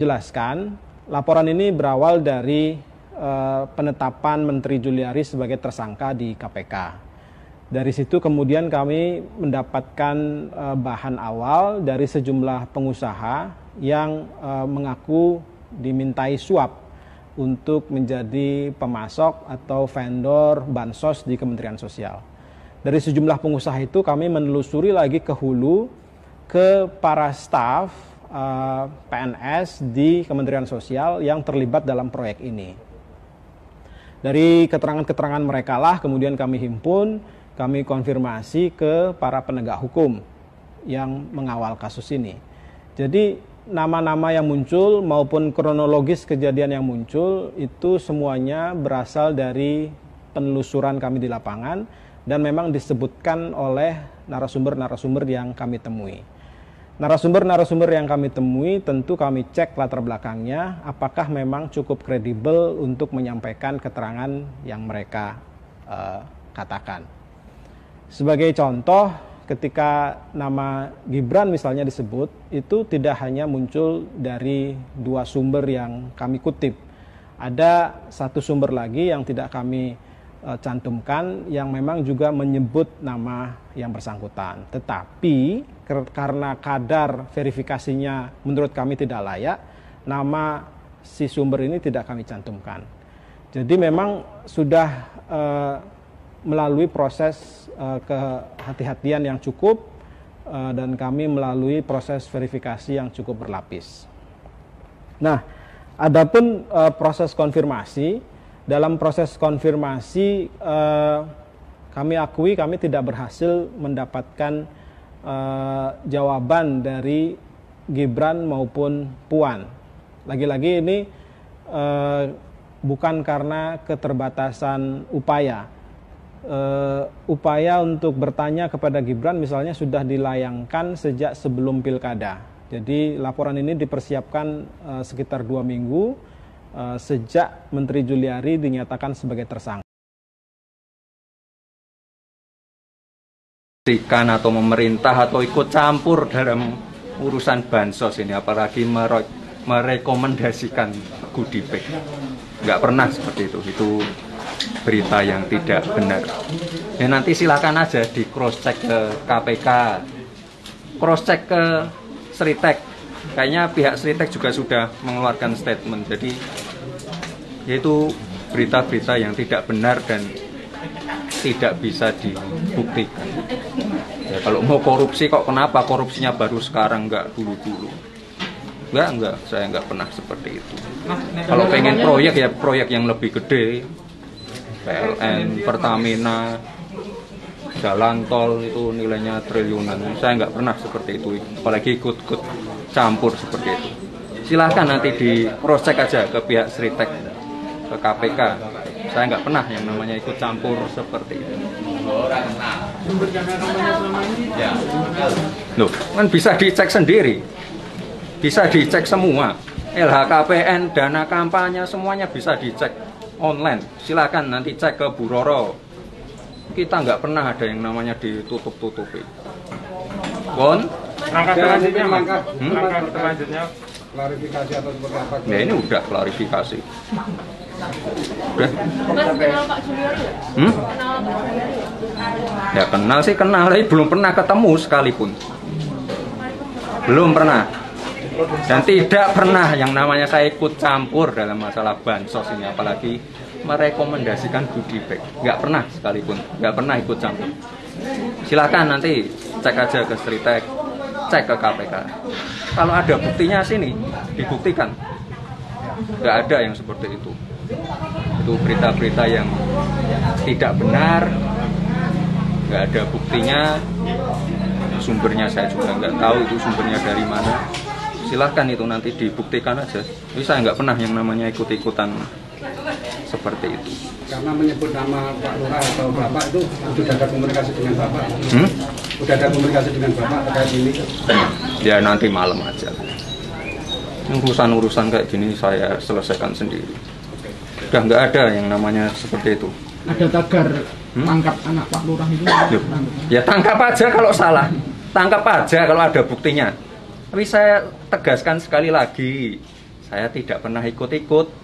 Jelaskan, laporan ini berawal dari penetapan Menteri Juliari sebagai tersangka di KPK. Dari situ kemudian kami mendapatkan bahan awal dari sejumlah pengusaha yang mengaku dimintai suap untuk menjadi pemasok atau vendor bansos di Kementerian Sosial. Dari sejumlah pengusaha itu kami menelusuri lagi ke hulu, ke para staf PNS di Kementerian Sosial yang terlibat dalam proyek ini. Dari keterangan-keterangan mereka lah kemudian kami himpun, kami konfirmasi ke para penegak hukum yang mengawal kasus ini. Jadi nama-nama yang muncul maupun kronologis kejadian yang muncul itu semuanya berasal dari penelusuran kami di lapangan dan memang disebutkan oleh narasumber-narasumber yang kami temui. Narasumber-narasumber yang kami temui tentu kami cek latar belakangnya apakah memang cukup kredibel untuk menyampaikan keterangan yang mereka katakan. Sebagai contoh, ketika nama Gibran misalnya disebut, itu tidak hanya muncul dari dua sumber yang kami kutip. Ada satu sumber lagi yang tidak kami cantumkan yang memang juga menyebut nama yang bersangkutan. Tetapi karena kadar verifikasinya menurut kami tidak layak, nama si sumber ini tidak kami cantumkan. Jadi memang sudah melalui proses kehati-hatian yang cukup dan kami melalui proses verifikasi yang cukup berlapis. Nah, adapun proses konfirmasi, dalam proses konfirmasi kami akui kami tidak berhasil mendapatkan jawaban dari Gibran maupun Puan. Lagi-lagi ini bukan karena keterbatasan upaya. Upaya untuk bertanya kepada Gibran misalnya sudah dilayangkan sejak sebelum pilkada. Jadi laporan ini dipersiapkan sekitar 2 minggu sejak Menteri Juliari dinyatakan sebagai tersangka. Atau memerintah atau ikut campur dalam urusan bansos ini, apalagi merekomendasikan goodie bag. Nggak pernah seperti itu berita yang tidak benar. Ya nanti silakan aja di cross check ke KPK, cross check ke Sritek. Kayaknya pihak Sritek juga sudah mengeluarkan statement. Jadi yaitu berita-berita yang tidak benar dan tidak bisa dibuktikan. Ya, kalau mau korupsi kok kenapa korupsinya baru sekarang, nggak dulu-dulu? Enggak, saya nggak pernah seperti itu. Kalau pengen proyek ya proyek yang lebih gede, PLN, Pertamina, jalan tol itu nilainya triliunan. Saya nggak pernah seperti itu, apalagi ikut-ikut campur seperti itu. Silahkan nanti di cross check aja ke pihak Sritek, ke KPK. Saya nggak pernah yang namanya ikut campur seperti itu. Loh, kan bisa dicek sendiri, bisa dicek semua. LHKPN, dana kampanye semuanya bisa dicek online. Silakan nanti cek ke Bu Roro. Kita nggak pernah ada yang namanya ditutup-tutupi. Bon? Langkah selanjutnya, langkah selanjutnya klarifikasi atau seperti apa? Ya ini udah klarifikasi. Udah. Mas kenal Pak Juliari ya? Kenal Pak Juliari ya? Ya kenal sih kenal, tapi belum pernah ketemu sekalipun. Belum pernah. Dan tidak pernah yang namanya saya ikut campur dalam masalah bansos ini, apalagi merekomendasikan goodie bag. Nggak pernah sekalipun, nggak pernah ikut campur. Silakan nanti cek aja ke Sritek, cek ke KPK. Kalau ada buktinya sini, dibuktikan. Nggak ada yang seperti itu. Itu berita-berita yang tidak benar, nggak ada buktinya, sumbernya saya juga nggak tahu itu sumbernya dari mana. Silahkan itu nanti dibuktikan aja. Jadi saya nggak pernah yang namanya ikut-ikutan seperti itu. Karena menyebut nama Pak Lurah atau Bapak itu sudah ada komunikasi dengan Bapak? Sudah ada komunikasi dengan Bapak terkait ini? Ya nanti malam aja. Urusan-urusan kayak gini saya selesaikan sendiri. Udah nggak ada yang namanya seperti itu. Ada tagar tangkap anak Pak Lurah itu? Ya tangkap aja kalau salah. Tangkap aja kalau ada buktinya. Tapi saya tegaskan sekali lagi, Saya tidak pernah ikut-ikut.